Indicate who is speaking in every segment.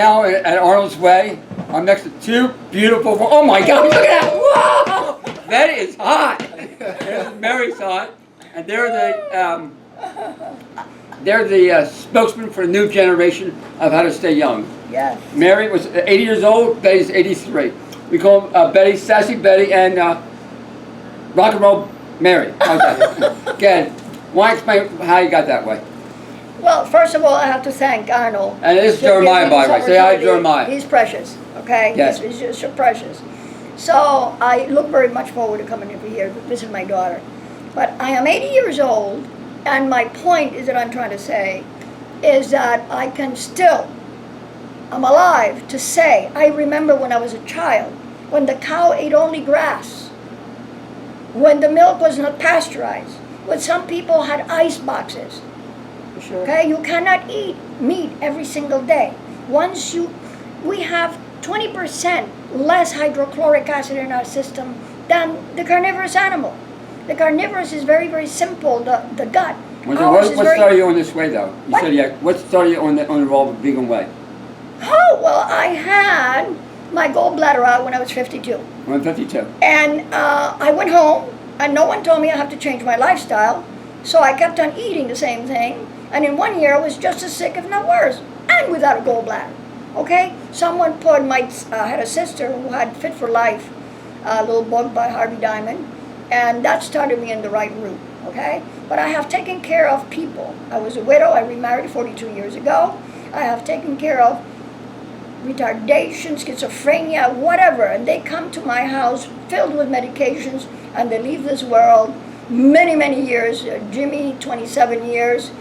Speaker 1: Now at Arnold's Way, I'm next to two beautiful. Oh my God! Look at that! Whoa! That is hot. Mary's hot, and they're the spokesman for a new generation of how to stay young.
Speaker 2: Yes.
Speaker 1: Mary was 80 years old. Betty's 83. We call Betty Sassy Betty and Rock and Roll Mary. How's that? Again, why don't you explain how you got that way?
Speaker 2: Well, first of all, I have to thank Arnold.
Speaker 1: And this is Jeremiah, by the way. Say hi, Jeremiah.
Speaker 2: He's precious, okay?
Speaker 1: Yes.
Speaker 2: He's just so precious. So I look very much forward to coming over here to visit my daughter. But I am 80 years old, and my point is that I'm trying to say is that I can still, I'm alive to say, I remember when I was a child, when the cow ate only grass, when the milk was not pasteurized, when some people had ice boxes.
Speaker 3: Sure.
Speaker 2: Okay, you cannot eat meat every single day. We have 20% less hydrochloric acid in our system than the carnivorous animal. The carnivorous is very, very simple, the gut.
Speaker 1: What started you on this way, though? You
Speaker 2: What?
Speaker 1: said, yeah, what started you on the raw vegan way?
Speaker 2: Oh, well, I had my gallbladder out when I was 52.
Speaker 1: I'm 52.
Speaker 2: And I went home, and no one told me I have to change my lifestyle. So I kept on eating the same thing. And in 1 year, I was just as sick, if not worse, and without a gallbladder. Okay? Someone had a sister who had Fit for Life, a little book by Harvey Diamond, and that started me in the right route. Okay? But I have taken care of people. I was a widow. I remarried 42 years ago. I have taken care of retardation, schizophrenia, whatever, and they come to my house filled with medications, and they leave this world many, many years. Jimmy, 27 years.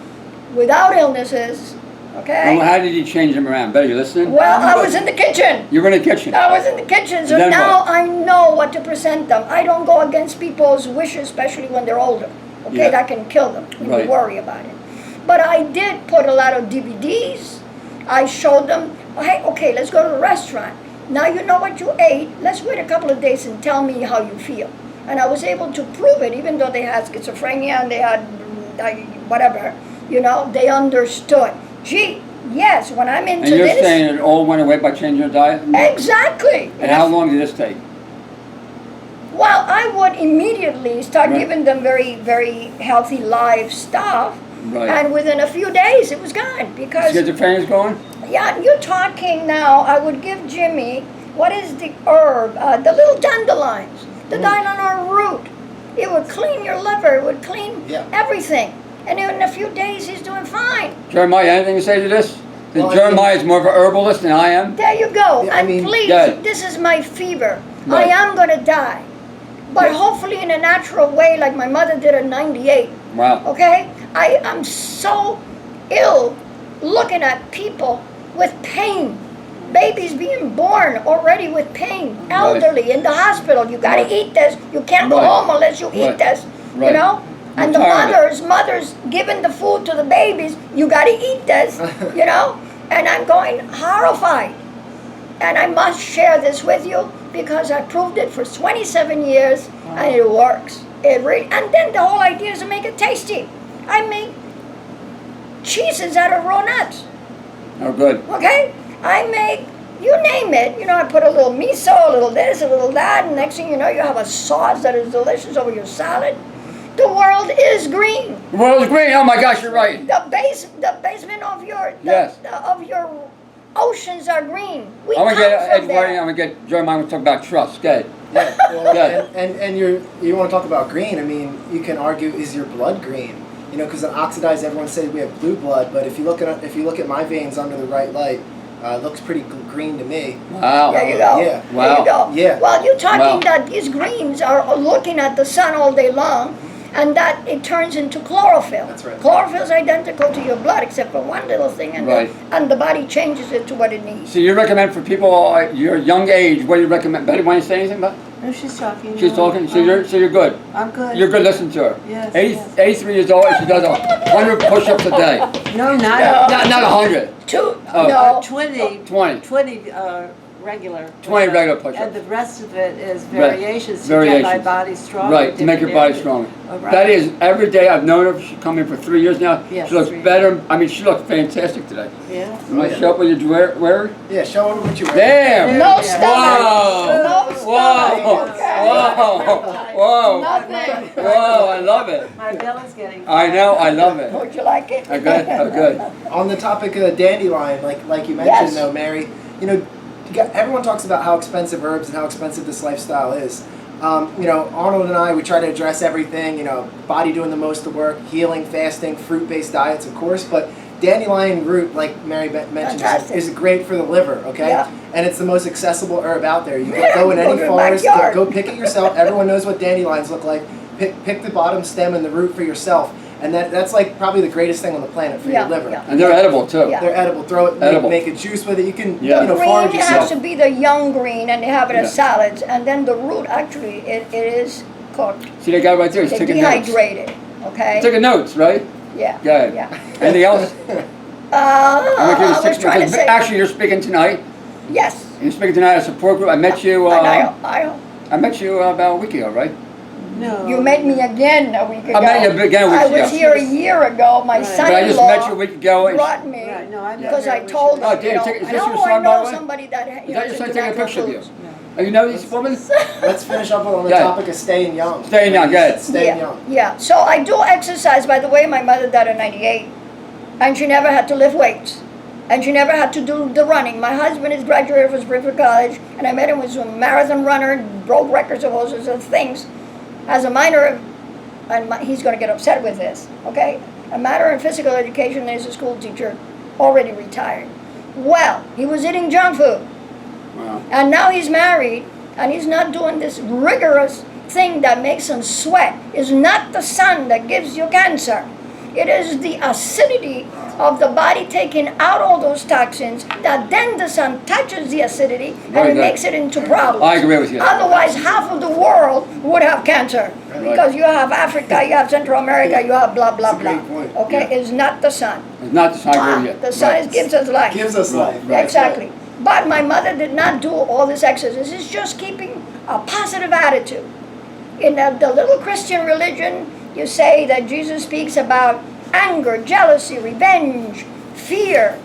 Speaker 2: Without illnesses, okay?
Speaker 1: Well, how did you change them around? Betty, you listening?
Speaker 2: Well, I was in the kitchen.
Speaker 1: You were in the kitchen.
Speaker 2: I was in the kitchen, so
Speaker 1: Then
Speaker 2: now
Speaker 1: what?
Speaker 2: I know what to present them. I don't go against people's wishes, especially when they're older. Okay,
Speaker 1: Yeah.
Speaker 2: that can kill them when
Speaker 1: Right.
Speaker 2: you worry about it. But I did put a lot of DVDs. I showed them, hey, okay, let's go to the restaurant. Now you know what you ate. Let's wait a couple of days and tell me how you feel. And I was able to prove it, even though they had schizophrenia and they had whatever. You know, they understood. Gee, yes, when I'm into
Speaker 1: And you're
Speaker 2: this.
Speaker 1: saying it all went away by changing your diet?
Speaker 2: Exactly.
Speaker 1: And how long did this take?
Speaker 2: Well, I would immediately start
Speaker 1: Right.
Speaker 2: giving them very, very healthy live stuff.
Speaker 1: Right.
Speaker 2: And within a few days, it was gone. Because,
Speaker 1: Schizophrenia's going?
Speaker 2: yeah, you're talking now, I would give Jimmy, what is the herb? The little dandelions, the dandelion root. It would clean your liver, it would clean everything. And in a few days, he's doing fine.
Speaker 1: Jeremiah, anything to say to this?
Speaker 3: Well,
Speaker 1: Jeremiah is more of an herbalist than I am.
Speaker 2: There you go.
Speaker 3: Yeah, I
Speaker 2: And
Speaker 3: mean-
Speaker 2: please,
Speaker 1: Yeah.
Speaker 2: this is my fever.
Speaker 1: Right.
Speaker 2: I am going to die. But
Speaker 1: Yeah.
Speaker 2: hopefully in a natural way, like my mother did at 98.
Speaker 1: Wow.
Speaker 2: Okay? I am so ill looking at people with pain. Babies being born already with pain. Elderly in the hospital. You got to
Speaker 1: Right.
Speaker 2: eat this. You can't go
Speaker 1: Right.
Speaker 2: home unless you eat
Speaker 1: Right.
Speaker 2: this. You
Speaker 1: Right.
Speaker 2: know?
Speaker 1: I'm
Speaker 2: And the
Speaker 1: tired of it.
Speaker 2: mothers giving the food to the babies. You got to eat this. You know? And I'm going horrified. And I must share this with you because I proved it for 27 years and it works. And then the whole idea is to make it tasty. I make cheeses out of raw nuts.
Speaker 1: Oh, good.
Speaker 2: Okay? I make, you name it. You know, I put a little miso, a little this, a little that, and next thing you know, you have a sauce that is delicious over your salad. The world is green.
Speaker 1: The world is green. Oh my gosh, you're right.
Speaker 2: The basement of your
Speaker 1: Yes.
Speaker 2: of your oceans are green. We
Speaker 1: I'm
Speaker 2: come
Speaker 1: gonna get
Speaker 2: from
Speaker 1: Ed
Speaker 2: there.
Speaker 1: Whiting. I'm gonna get Jeremiah to talk about trust. Good.
Speaker 3: Yeah, well,
Speaker 1: Yeah.
Speaker 3: and you want to talk about green? I mean, you can argue, is your blood green? You know, because in oxidized, everyone says we have blue blood, but if you look at my veins under the right light, it looks pretty green to me.
Speaker 1: Wow.
Speaker 2: There you go.
Speaker 3: Yeah.
Speaker 1: Wow.
Speaker 2: There you go.
Speaker 3: Yeah.
Speaker 2: Well, you're talking
Speaker 1: Wow.
Speaker 2: that these greens are looking at the sun all day long, and that it turns into chlorophyll.
Speaker 3: That's right.
Speaker 2: Chlorophyll is identical to your blood, except for one little thing, and,
Speaker 1: Right.
Speaker 2: and the body changes it to what it needs.
Speaker 1: So you recommend for people your young age? What do you recommend? Betty, want to say anything about?
Speaker 4: No, she's talking.
Speaker 1: She's talking. So you're good.
Speaker 4: I'm good.
Speaker 1: You're good. Listen to her.
Speaker 4: Yes,
Speaker 1: 83 years old. And she does 100 push-ups a day.
Speaker 4: No,
Speaker 2: No.
Speaker 4: not
Speaker 1: Not 100.
Speaker 2: Two,
Speaker 1: Oh.
Speaker 2: no,
Speaker 4: 20.
Speaker 1: 20.
Speaker 4: 20 regular
Speaker 1: 20
Speaker 4: push-ups.
Speaker 1: regular push-ups.
Speaker 4: And the rest of it is
Speaker 1: Right.
Speaker 4: variations to get my
Speaker 1: Variations.
Speaker 4: body stronger.
Speaker 1: Right, to make your
Speaker 4: different
Speaker 1: body
Speaker 4: areas.
Speaker 1: stronger.
Speaker 4: Oh, right.
Speaker 1: That is, every day I've known her, she's come in for 3 years now.
Speaker 4: Yes,
Speaker 1: She looks
Speaker 4: 3 years.
Speaker 1: better, I mean, she looked fantastic today.
Speaker 4: Yeah.
Speaker 1: You want
Speaker 3: yeah.
Speaker 1: to show up what you're wearing?
Speaker 3: Yeah, show them what you wear.
Speaker 1: Damn!
Speaker 2: No
Speaker 4: Yeah.
Speaker 2: stomach.
Speaker 1: Whoa!
Speaker 2: No stomach.
Speaker 1: Whoa!
Speaker 2: Okay.
Speaker 1: Whoa!
Speaker 2: Nothing.
Speaker 1: Whoa, I love it.
Speaker 4: My belly's getting.
Speaker 1: I know, I love it.
Speaker 2: Would you like it?
Speaker 1: Oh, good, oh, good.
Speaker 3: On the topic of dandelion, like you mentioned
Speaker 2: Yes.
Speaker 3: though, Mary, you know, everyone talks about how expensive herbs and how expensive this lifestyle is. You know, Arnold and I, we try to address everything, you know, body doing the most of the work, healing, fasting, fruit-based diets, of course, but dandelion root, like Mary mentioned,
Speaker 2: Fantastic.
Speaker 3: is great for the liver, okay?
Speaker 2: Yeah.
Speaker 3: And it's the most accessible herb out there. You
Speaker 2: Yeah,
Speaker 3: can go in
Speaker 2: go
Speaker 3: any
Speaker 2: to the
Speaker 3: forest,
Speaker 2: backyard.
Speaker 3: go pick it yourself. Everyone knows what dandelions look like. Pick the bottom stem and the root for yourself. And that's like probably the greatest thing on the planet for
Speaker 2: Yeah,
Speaker 3: your liver.
Speaker 2: yeah.
Speaker 1: And they're edible too.
Speaker 2: Yeah.
Speaker 3: They're edible. Throw it,
Speaker 1: Edible.
Speaker 3: make a juice with it. You can,
Speaker 1: Yeah.
Speaker 3: you know,
Speaker 2: Green
Speaker 3: forage
Speaker 2: has
Speaker 3: yourself.
Speaker 2: to be the young green, and they have it as
Speaker 1: Yeah.
Speaker 2: salads. And then the root, actually, it is cooked.
Speaker 1: See that guy right there, he's
Speaker 2: They
Speaker 1: taking notes.
Speaker 2: dehydrated. Okay.
Speaker 1: Taking notes, right?
Speaker 2: Yeah.
Speaker 1: Go ahead.
Speaker 2: Yeah.
Speaker 1: Anything else?
Speaker 2: I
Speaker 1: I'm
Speaker 2: was trying to say.
Speaker 1: Actually, you're speaking tonight.
Speaker 2: Yes.
Speaker 1: You're speaking tonight at a support group. I met you.
Speaker 2: And
Speaker 1: I met you about a week ago, right?
Speaker 4: No.
Speaker 2: you met me again a week ago.
Speaker 1: I met you again a week
Speaker 2: I
Speaker 1: ago.
Speaker 2: was here a year ago. My
Speaker 4: Right.
Speaker 1: But I just met you a
Speaker 2: son-in-law
Speaker 1: week ago. and-
Speaker 2: brought me
Speaker 4: Right, no, I met
Speaker 2: because
Speaker 4: her
Speaker 2: I
Speaker 4: when she
Speaker 2: told
Speaker 4: was-
Speaker 1: Oh,
Speaker 2: him,
Speaker 1: dear,
Speaker 2: you know,
Speaker 1: is this
Speaker 2: I
Speaker 1: your
Speaker 2: know
Speaker 1: son,
Speaker 2: I
Speaker 1: by the
Speaker 2: know
Speaker 1: way?
Speaker 2: somebody that
Speaker 1: Is
Speaker 2: you
Speaker 1: that
Speaker 2: know,
Speaker 1: your
Speaker 2: is
Speaker 1: son
Speaker 2: into
Speaker 1: taking a
Speaker 2: natural
Speaker 1: picture of you?
Speaker 2: foods.
Speaker 1: Oh, you know this woman?
Speaker 3: Let's finish up on the
Speaker 1: Yeah.
Speaker 3: topic of staying young.
Speaker 1: Staying young, good.
Speaker 3: Staying
Speaker 2: Yeah,
Speaker 3: young.
Speaker 2: yeah. So I do exercise. By the way, my mother died at 98, and she never had to lift weights, and she never had to do the running. My husband is graduated from Springfield College, and I met him as a marathon runner, broke records of all sorts of things. As a minor, and he's going to get upset with this, okay? A matter in physical education, there's a school teacher, already retired. Well, he was eating junk food.
Speaker 1: Wow.
Speaker 2: And now he's married, and he's not doing this rigorous thing that makes him sweat. It's not the sun that gives you cancer. It is the acidity of the body taking out all those toxins that then the sun touches the acidity and
Speaker 1: Very
Speaker 2: it
Speaker 1: good.
Speaker 2: makes it into problems.
Speaker 1: I agree with you.
Speaker 2: Otherwise, half of the world would have cancer because you have Africa, you have Central America, you have blah, blah,
Speaker 3: That's a
Speaker 2: blah.
Speaker 3: great point.
Speaker 2: Okay,
Speaker 1: Yeah.
Speaker 2: it's not the sun.
Speaker 1: It's not the sun. I agree with you.
Speaker 2: The sun
Speaker 1: Right.
Speaker 2: gives us life.
Speaker 3: Gives us
Speaker 1: Right,
Speaker 3: life.
Speaker 1: right.
Speaker 2: Exactly. But my mother did not do all this exercise. It's just keeping a positive attitude. In the little Christian religion, you say that Jesus speaks about anger, jealousy, revenge, fear.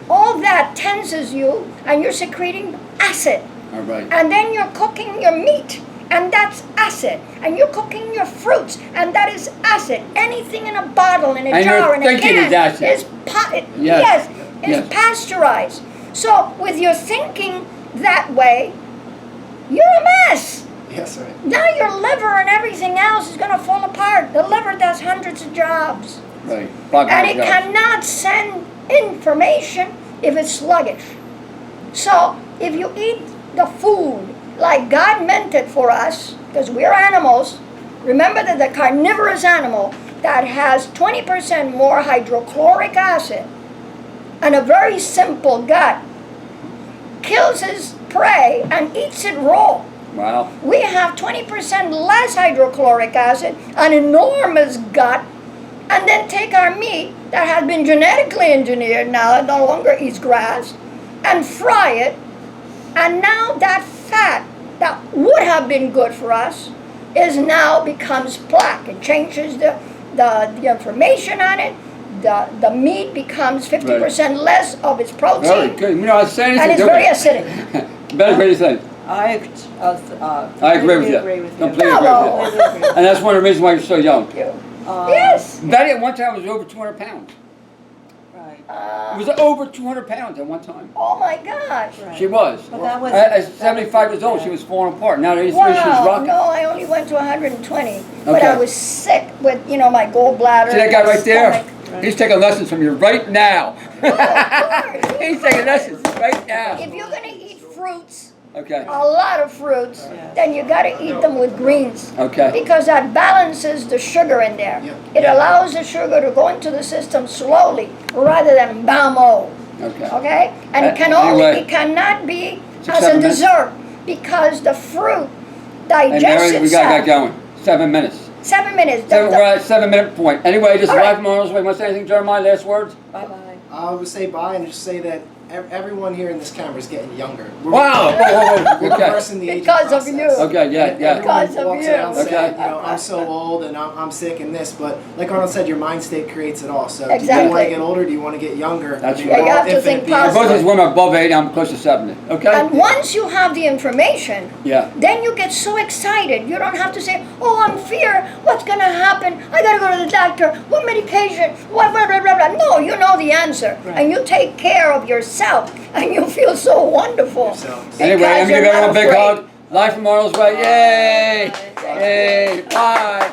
Speaker 2: All that tenses you, and you're secreting acid.
Speaker 1: All right.
Speaker 2: And then you're cooking your meat, and that's acid. And you're cooking your fruits, and that is acid. Anything in a bottle, in a
Speaker 1: And
Speaker 2: jar,
Speaker 1: you're
Speaker 2: in a
Speaker 1: thinking
Speaker 2: can
Speaker 1: is acid.
Speaker 2: is
Speaker 1: Yes.
Speaker 2: is
Speaker 1: Yes.
Speaker 2: pasteurized. So with your thinking that way, you're a mess.
Speaker 3: Yes, right.
Speaker 2: Now your liver and everything else is going to fall apart. The liver does hundreds of jobs.
Speaker 1: Right.
Speaker 2: And it cannot send information if it's sluggish. So if you eat the food like God meant it for us, because we're animals, remember that the carnivorous animal that has 20% more hydrochloric acid and a very simple gut kills his prey and eats it raw.
Speaker 1: Wow.
Speaker 2: We have 20% less hydrochloric acid, an enormous gut, and then take our meat that has been genetically engineered now, it no longer eats grass, and fry it, and now that fat that would have been good for us is now becomes plaque. It changes the information on it. The meat becomes 50% less of its
Speaker 1: Very
Speaker 2: protein,
Speaker 1: good. You know, I was saying
Speaker 2: and it's very acidic.
Speaker 1: Better great thing.
Speaker 4: I
Speaker 1: agree with you.
Speaker 4: Completely
Speaker 1: Completely
Speaker 2: Hello.
Speaker 1: agree with you. And that's one of the reasons why you're so young.
Speaker 2: Thank you. Yes.
Speaker 1: Betty at one time was over 200 pounds.
Speaker 4: Right.
Speaker 1: It was over 200 pounds at one time.
Speaker 2: Oh my gosh.
Speaker 4: Right.
Speaker 1: She was.
Speaker 4: But that was
Speaker 1: At 75 years old, she was falling apart. Now at 83, she's
Speaker 2: Wow,
Speaker 1: rocking.
Speaker 2: no, I only went to 120, but
Speaker 1: Okay.
Speaker 2: I was sick with, my gallbladder.
Speaker 1: See that guy
Speaker 2: my
Speaker 1: right there?
Speaker 2: stomach.
Speaker 1: He's taking lessons from you right now.
Speaker 2: Oh, of course.
Speaker 1: He's taking lessons right now.
Speaker 2: If you're gonna eat fruits,
Speaker 1: Okay.
Speaker 2: a lot of fruits,
Speaker 4: Yeah.
Speaker 2: then you gotta eat them with greens.
Speaker 1: Okay.
Speaker 2: Because that balances the sugar in there.
Speaker 3: Yeah.
Speaker 2: It allows the sugar to go into the system slowly rather than bam-o.
Speaker 1: Okay.
Speaker 2: Okay? And it
Speaker 1: Anyway.
Speaker 2: it cannot be
Speaker 1: 6,
Speaker 2: as a
Speaker 1: 7 minutes.
Speaker 2: dessert because the fruit
Speaker 1: And
Speaker 2: digests
Speaker 1: Mary, we
Speaker 2: itself.
Speaker 1: got that going. 7 minutes.
Speaker 2: 7 minutes. The-
Speaker 1: We're at 7-minute point. Anyway, just
Speaker 2: All right.
Speaker 1: live tomorrow's way. Want to say anything, Jeremiah? Last words?
Speaker 4: Bye-bye.
Speaker 3: I would say bye and just say that everyone here in this camera is getting younger.
Speaker 1: Wow! Whoa.
Speaker 3: We're
Speaker 1: Okay.
Speaker 3: reversing the aging
Speaker 2: Because of
Speaker 3: process.
Speaker 2: you.
Speaker 1: Okay, yeah, yeah.
Speaker 3: Everyone
Speaker 2: Because of
Speaker 3: walks
Speaker 2: you.
Speaker 3: around saying,
Speaker 1: Okay.
Speaker 3: I'm so old and I'm sick and this, but like Arnold said, your mind state creates it all. So do you want
Speaker 2: Exactly.
Speaker 3: to get older? Do you want to get younger?
Speaker 1: That's
Speaker 3: I mean,
Speaker 1: right.
Speaker 3: we're
Speaker 2: You
Speaker 3: all
Speaker 2: have to
Speaker 3: infinite
Speaker 2: think
Speaker 3: beings.
Speaker 2: positive.
Speaker 1: Both these women are above 80, I'm close to 70. Okay?
Speaker 2: And once you have the information,
Speaker 1: Yeah.
Speaker 2: then you get so excited. You don't have to say, oh, I'm fear. What's going to happen? I got to go to the doctor. What medication? What, blah, blah, blah, blah. No, you know the answer.
Speaker 4: Right.
Speaker 2: And you take care of yourself. And you feel so wonderful.
Speaker 3: Yourselves.
Speaker 1: Anyway,
Speaker 2: Because
Speaker 1: let me give
Speaker 2: you're not
Speaker 1: everyone a big
Speaker 2: afraid.
Speaker 1: hug. Life from Arnold's way. Yay! Yay! Bye!